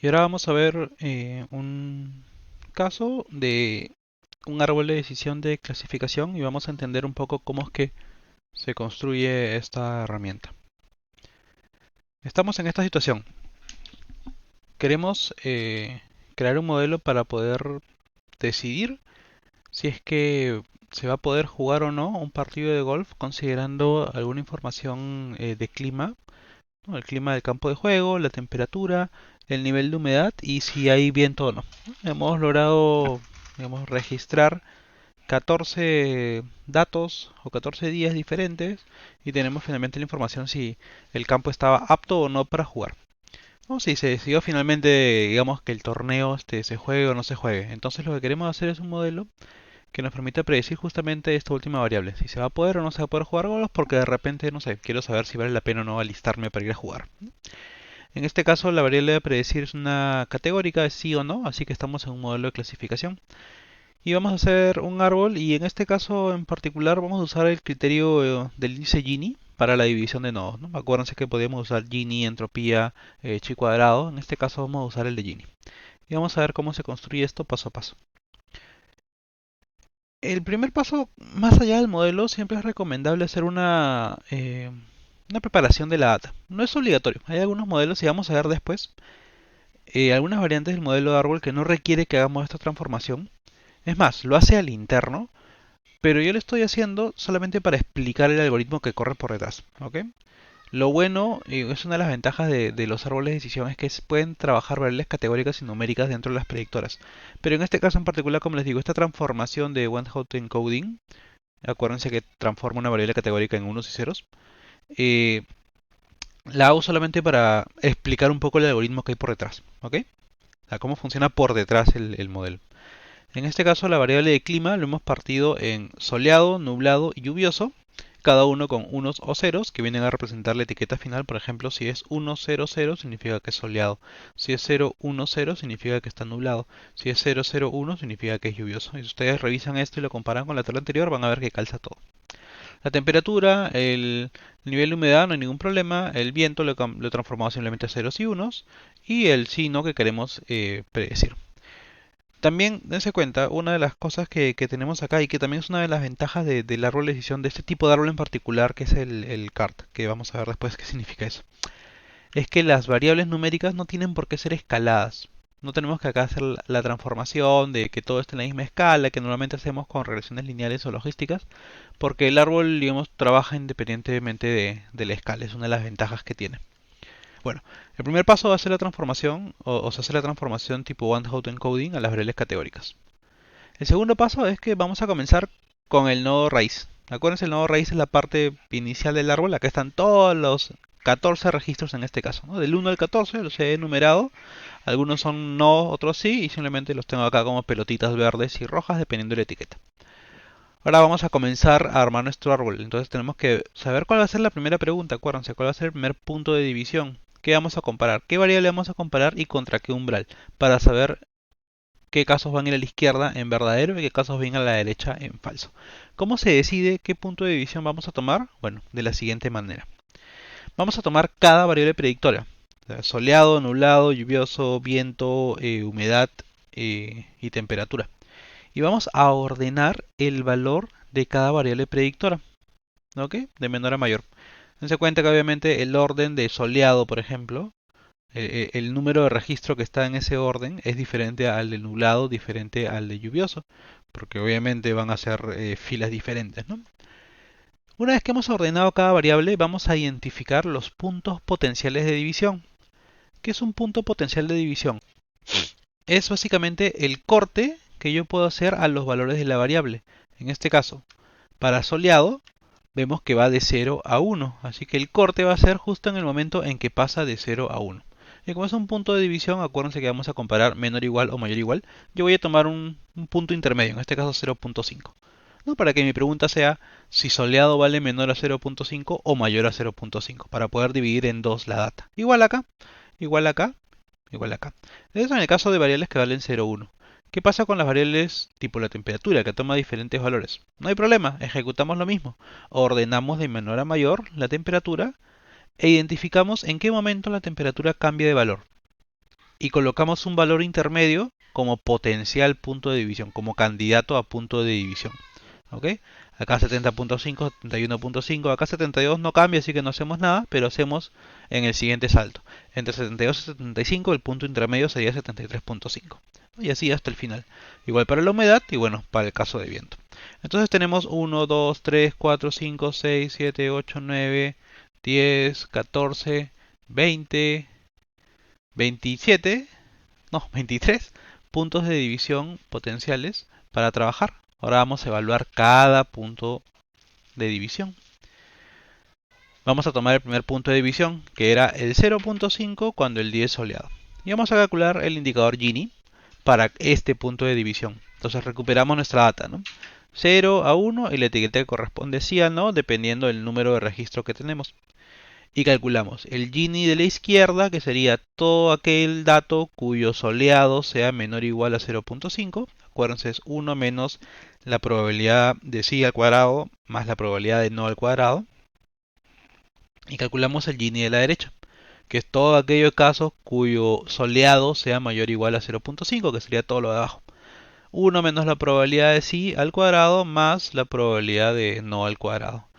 Y ahora vamos a ver un caso de un árbol de decisión de clasificación y vamos a entender un poco cómo es que se construye esta herramienta. Estamos en esta situación. Queremos crear un modelo para poder decidir si es que se va a poder jugar o no un partido de golf considerando alguna información de clima, ¿no? El clima del campo de juego, la temperatura, el nivel de humedad y si hay viento o no. Hemos logrado, digamos, registrar 14 datos o 14 días diferentes y tenemos finalmente la información si el campo estaba apto o no para jugar. O si se decidió finalmente, digamos, que el torneo se juegue o no se juegue. Entonces lo que queremos hacer es un modelo que nos permita predecir justamente esta última variable, si se va a poder o no se va a poder jugar golf, porque de repente, no sé, quiero saber si vale la pena o no alistarme para ir a jugar. En este caso, la variable de predecir es una categórica, es sí o no, así que estamos en un modelo de clasificación. Y vamos a hacer un árbol, y en este caso en particular vamos a usar el criterio del índice Gini para la división de nodos, ¿no? Acuérdense que podemos usar Gini, entropía, chi cuadrado, en este caso vamos a usar el de Gini. Y vamos a ver cómo se construye esto paso a paso. El primer paso, más allá del modelo, siempre es recomendable hacer una preparación de la data. No es obligatorio. Hay algunos modelos, y vamos a ver después, algunas variantes del modelo de árbol que no requiere que hagamos esta transformación. Es más, lo hace al interno, pero yo lo estoy haciendo solamente para explicar el algoritmo que corre por detrás. ¿Ok? Lo bueno, y es una de las ventajas de los árboles de decisión, es que pueden trabajar variables categóricas y numéricas dentro de las predictoras. Pero en este caso en particular, como les digo, esta transformación de one-hot encoding, acuérdense que transforma una variable categórica en unos y ceros, eh, la hago solamente para explicar un poco el algoritmo que hay por detrás. ¿Ok? O sea, cómo funciona por detrás el modelo. En este caso, la variable de clima lo hemos partido en soleado, nublado y lluvioso, cada uno con unos o ceros que vienen a representar la etiqueta final. Por ejemplo, si es 1, 0, 0 significa que es soleado, si es 0, 1, 0 significa que está nublado, si es 0, 0, 1 significa que es lluvioso. Y si ustedes revisan esto y lo comparan con la tabla anterior, van a ver que calza todo. La temperatura, el nivel de humedad, no hay ningún problema. El viento lo he transformado simplemente a ceros y unos. Y el signo que queremos predecir. También dense cuenta, una de las cosas que tenemos acá y que también es una de las ventajas del árbol de decisión, de este tipo de árbol en particular, que es el CART, que vamos a ver después qué significa eso, es que las variables numéricas no tienen por qué ser escaladas. No tenemos que acá hacer la transformación de que todo esté en la misma escala, que normalmente hacemos con regresiones lineales o logísticas, porque el árbol, digamos, trabaja independientemente de la escala, es una de las ventajas que tiene. Bueno, el primer paso va a ser la transformación, o se hace la transformación tipo one-hot encoding a las variables categóricas. El segundo paso es que vamos a comenzar con el nodo raíz. Acuérdense, el nodo raíz es la parte inicial del árbol. Acá están todos los 14 registros en este caso, ¿no? Del 1 al 14 los he enumerado. Algunos son no, otros sí, y simplemente los tengo acá como pelotitas verdes y rojas dependiendo de la etiqueta. Ahora vamos a comenzar a armar nuestro árbol. Entonces tenemos que saber cuál va a ser la primera pregunta. Acuérdense, cuál va a ser el primer punto de división. ¿Qué vamos a comparar? ¿Qué variable vamos a comparar y contra qué umbral? Para saber qué casos van a ir a la izquierda en verdadero y qué casos van a la derecha en falso. ¿Cómo se decide qué punto de división vamos a tomar? Bueno, de la siguiente manera. Vamos a tomar cada variable predictora. O sea, soleado, nublado, lluvioso, viento, humedad y temperatura. Y vamos a ordenar el valor de cada variable predictora. ¿Ok? De menor a mayor. Dense cuenta que obviamente el orden de soleado, por ejemplo, el número de registro que está en ese orden es diferente al de nublado, diferente al de lluvioso, porque obviamente van a ser filas diferentes, ¿no? Una vez que hemos ordenado cada variable, vamos a identificar los puntos potenciales de división. ¿Qué es un punto potencial de división? Es básicamente el corte que yo puedo hacer a los valores de la variable. En este caso, para soleado, vemos que va de 0 a 1, así que el corte va a ser justo en el momento en que pasa de 0 a 1. Y como es un punto de división, acuérdense que vamos a comparar menor igual o mayor igual. Yo voy a tomar un punto intermedio, en este caso 0.5. ¿No? Para que mi pregunta sea si soleado vale menor a 0.5 o mayor a 0.5, para poder dividir en dos la data. Igual acá, igual acá, igual acá. Eso en el caso de variables que valen 0,1. ¿Qué pasa con las variables tipo la temperatura, que toma diferentes valores? No hay problema, ejecutamos lo mismo. Ordenamos de menor a mayor la temperatura e identificamos en qué momento la temperatura cambia de valor. y colocamos un valor intermedio como potencial punto de división, como candidato a punto de división. ¿Ok? Acá 70.5, 71.5, acá 72 no cambia, así que no hacemos nada, pero hacemos en el siguiente salto. Entre 72 y 75 el punto intermedio sería 73.5. Y así hasta el final. Igual para la humedad y bueno, para el caso de viento. Entonces tenemos 1, 2, 3, 4, 5, 6, 7, 8, 9, 10, 14, 20, 27, no, 23 puntos de división potenciales para trabajar. Ahora vamos a evaluar cada punto de división. Vamos a tomar el primer punto de división, que era el 0.5 cuando el día es soleado. Y vamos a calcular el indicador Gini para este punto de división. Entonces recuperamos nuestra data, ¿no? 0 a 1 y la etiqueta que corresponde sí a no, dependiendo del número de registro que tenemos. Y calculamos el Gini de la izquierda, que sería todo aquel dato cuyo soleado sea menor o igual a 0.5. Acuérdense, es 1 menos la probabilidad de sí al cuadrado más la probabilidad de no al cuadrado. Y calculamos el Gini de la derecha, que es todo aquellos casos cuyo soleado sea mayor o igual a 0.5, que sería todo lo de abajo. 1 menos la probabilidad de sí al cuadrado más la probabilidad de no al cuadrado.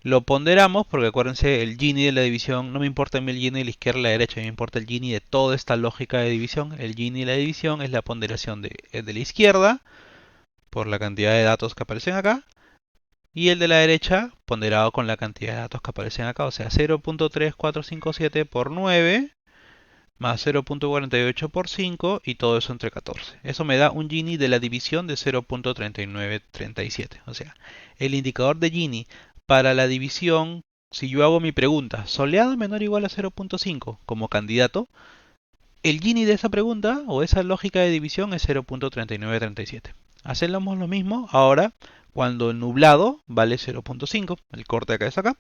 Lo ponderamos porque acuérdense, el Gini de la división, no me importa a mí el Gini de la izquierda y la derecha, me importa el Gini de toda esta lógica de división. El Gini de la división es la ponderación de la izquierda por la cantidad de datos que aparecen acá y el de la derecha ponderado con la cantidad de datos que aparecen acá, o sea 0.3457 por 9 más 0.48 por 5 y todo eso entre 14. Eso me da un Gini de la división de 0.3937. O sea, el indicador de Gini para la división, si yo hago mi pregunta, soleado menor o igual a 0.5 como candidato, el Gini de esa pregunta o esa lógica de división es 0.3937. Hacemos lo mismo ahora cuando el nublado vale 0.5, el corte acá es acá.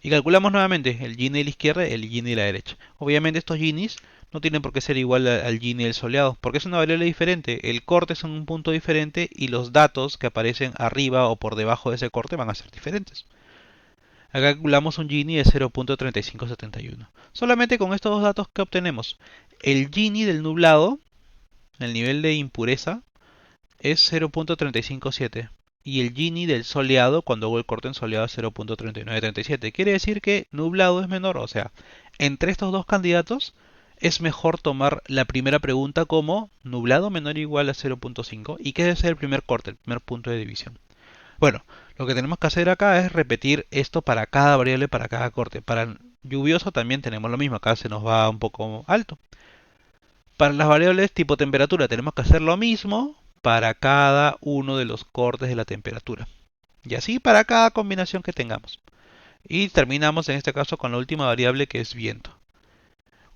Y calculamos nuevamente el Gini de la izquierda y el Gini de la derecha. Obviamente estos Ginis no tienen por qué ser igual al Gini del soleado, porque es una variable diferente. El corte es en un punto diferente y los datos que aparecen arriba o por debajo de ese corte van a ser diferentes. Acá calculamos un Gini de 0.3571. Solamente con estos dos datos que obtenemos, el Gini del nublado, el nivel de impureza, es 0.357 y el Gini del soleado, cuando hago el corte en soleado, es 0.3937. Quiere decir que nublado es menor, o sea, entre estos dos candidatos es mejor tomar la primera pregunta como nublado menor o igual a 0.5 y que debe ser el primer corte, el primer punto de división. Bueno, lo que tenemos que hacer acá es repetir esto para cada variable, para cada corte. Para el lluvioso también tenemos lo mismo, acá se nos va un poco alto. Para las variables tipo temperatura tenemos que hacer lo mismo para cada uno de los cortes de la temperatura. Y así para cada combinación que tengamos. Y terminamos en este caso con la última variable que es viento.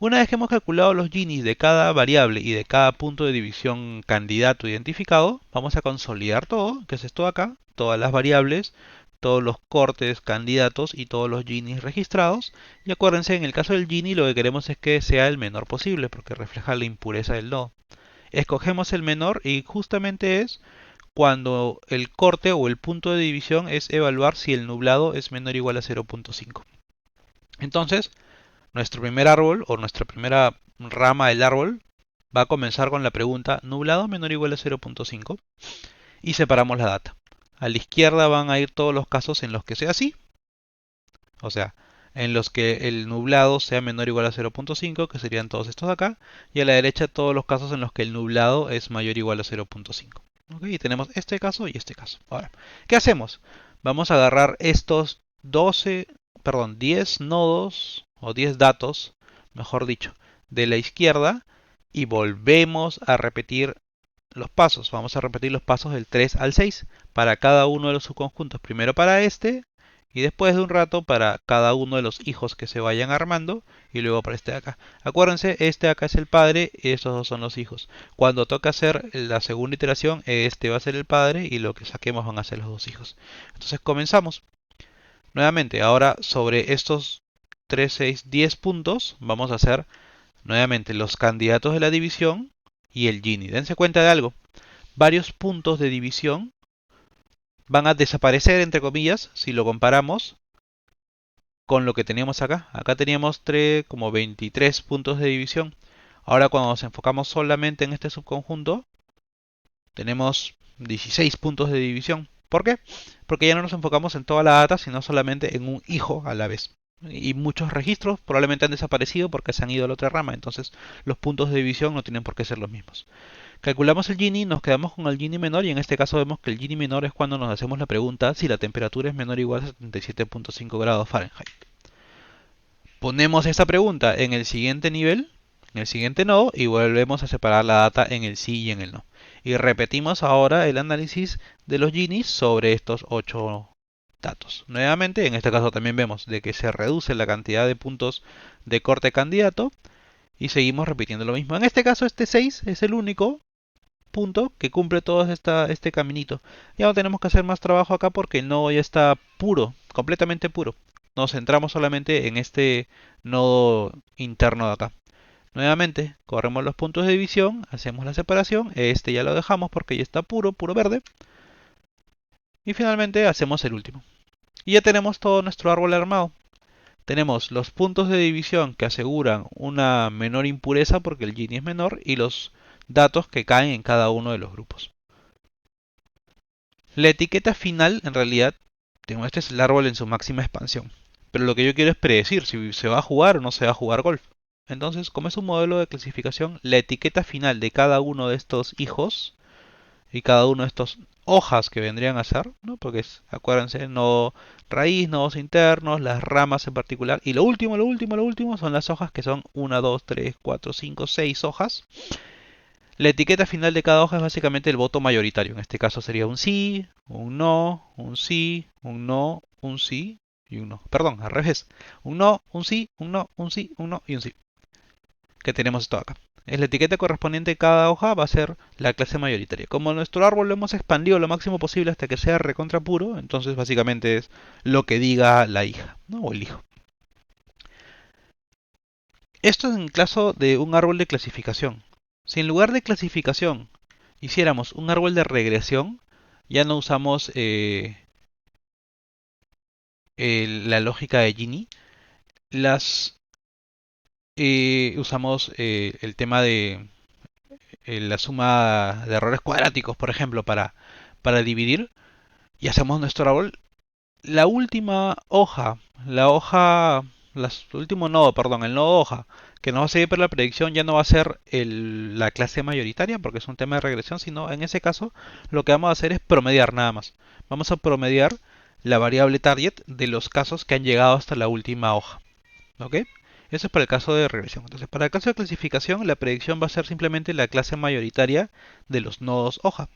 Una vez que hemos calculado los Ginis de cada variable y de cada punto de división candidato identificado, vamos a consolidar todo, que es esto de acá, todas las variables, todos los cortes candidatos y todos los Ginis registrados. Y acuérdense, en el caso del Gini lo que queremos es que sea el menor posible, porque refleja la impureza del nodo. Escogemos el menor y justamente es cuando el corte o el punto de división es evaluar si el nublado es menor o igual a 0.5. Entonces, nuestro primer árbol o nuestra primera rama del árbol va a comenzar con la pregunta nublado menor o igual a 0.5 y separamos la data. A la izquierda van a ir todos los casos en los que sea así, o sea, en los que el nublado sea menor o igual a 0.5, que serían todos estos de acá, y a la derecha todos los casos en los que el nublado es mayor o igual a 0.5. ¿Okay? Y tenemos este caso y este caso. Ahora, ¿qué hacemos? Vamos a agarrar estos 10 nodos o 10 datos, mejor dicho, de la izquierda y volvemos a repetir los pasos. Vamos a repetir los pasos del 3 al 6 para cada uno de los subconjuntos. Primero para este y después de un rato para cada uno de los hijos que se vayan armando y luego para este de acá. Acuérdense, este de acá es el padre y estos dos son los hijos. Cuando toca hacer la segunda iteración, este va a ser el padre y lo que saquemos van a ser los dos hijos. Entonces comenzamos. Nuevamente, ahora sobre estos 3, 6, 10 puntos vamos a hacer nuevamente los candidatos de la división y el Gini. Dense cuenta de algo. Varios puntos de división van a desaparecer, entre comillas, si lo comparamos con lo que teníamos acá. Acá teníamos como 23 puntos de división. Ahora cuando nos enfocamos solamente en este subconjunto, tenemos 16 puntos de división. ¿Por qué? Porque ya no nos enfocamos en toda la data, sino solamente en un hijo a la vez. Y muchos registros probablemente han desaparecido porque se han ido a la otra rama, entonces los puntos de división no tienen por qué ser los mismos. Calculamos el Gini, nos quedamos con el Gini menor y en este caso vemos que el Gini menor es cuando nos hacemos la pregunta si la temperatura es menor o igual a 77.5 grados Fahrenheit. Ponemos esta pregunta en el siguiente nivel, en el siguiente nodo, y volvemos a separar la data en el sí y en el no. Y repetimos ahora el análisis de los Ginis sobre estos 8 datos. Nuevamente, en este caso también vemos de que se reduce la cantidad de puntos de corte candidato y seguimos repitiendo lo mismo. En este caso, este 6 es el único punto que cumple todo este caminito. Ya no tenemos que hacer más trabajo acá porque el nodo ya está puro, completamente puro. Nos centramos solamente en este nodo interno de acá. Nuevamente, corremos los puntos de división, hacemos la separación, este ya lo dejamos porque ya está puro, puro verde. Y finalmente hacemos el último. Y ya tenemos todo nuestro árbol armado. Tenemos los puntos de división que aseguran una menor impureza porque el Gini es menor y los datos que caen en cada uno de los grupos. La etiqueta final, en realidad, este es el árbol en su máxima expansión. Pero lo que yo quiero es predecir si se va a jugar o no se va a jugar golf. Entonces, como es un modelo de clasificación, la etiqueta final de cada uno de estos hijos y cada uno de estos hojas que vendrían a ser, ¿no? Porque acuérdense, nodo raíz, nodos internos, las ramas en particular. Y lo último son las hojas que son 1, 2, 3, 4, 5, 6 hojas. La etiqueta final de cada hoja es básicamente el voto mayoritario. En este caso sería un sí, un no, un sí, un no, un sí y un no. Perdón, al revés. Un no, un sí, un no, un sí, un no y un sí. Que tenemos esto acá. Es la etiqueta correspondiente de cada hoja va a ser la clase mayoritaria. Como nuestro árbol lo hemos expandido lo máximo posible hasta que sea recontra puro, entonces básicamente es lo que diga la hija, ¿no? O el hijo. Esto es en caso de un árbol de clasificación. Si en lugar de clasificación hiciéramos un árbol de regresión, ya no usamos la lógica de Gini, usamos el tema de la suma de errores cuadráticos, por ejemplo, para dividir y hacemos nuestro árbol. La última hoja, el último nodo, perdón, el nodo hoja, que nos va a seguir para la predicción ya no va a ser la clase mayoritaria porque es un tema de regresión, sino en ese caso lo que vamos a hacer es promediar nada más. Vamos a promediar la variable target de los casos que han llegado hasta la última hoja. ¿Ok? Eso es para el caso de regresión. Entonces, para el caso de clasificación, la predicción va a ser simplemente la clase mayoritaria de los nodos hoja.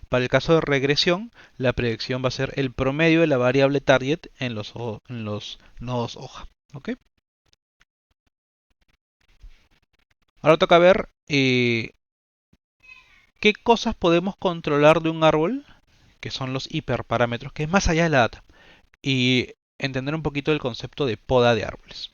Para el caso de regresión, la predicción va a ser el promedio de la variable target en los nodos hoja. ¿Ok? Ahora toca ver qué cosas podemos controlar de un árbol, que son los hiperparámetros, que es más allá de la data, y entender un poquito el concepto de poda de árboles.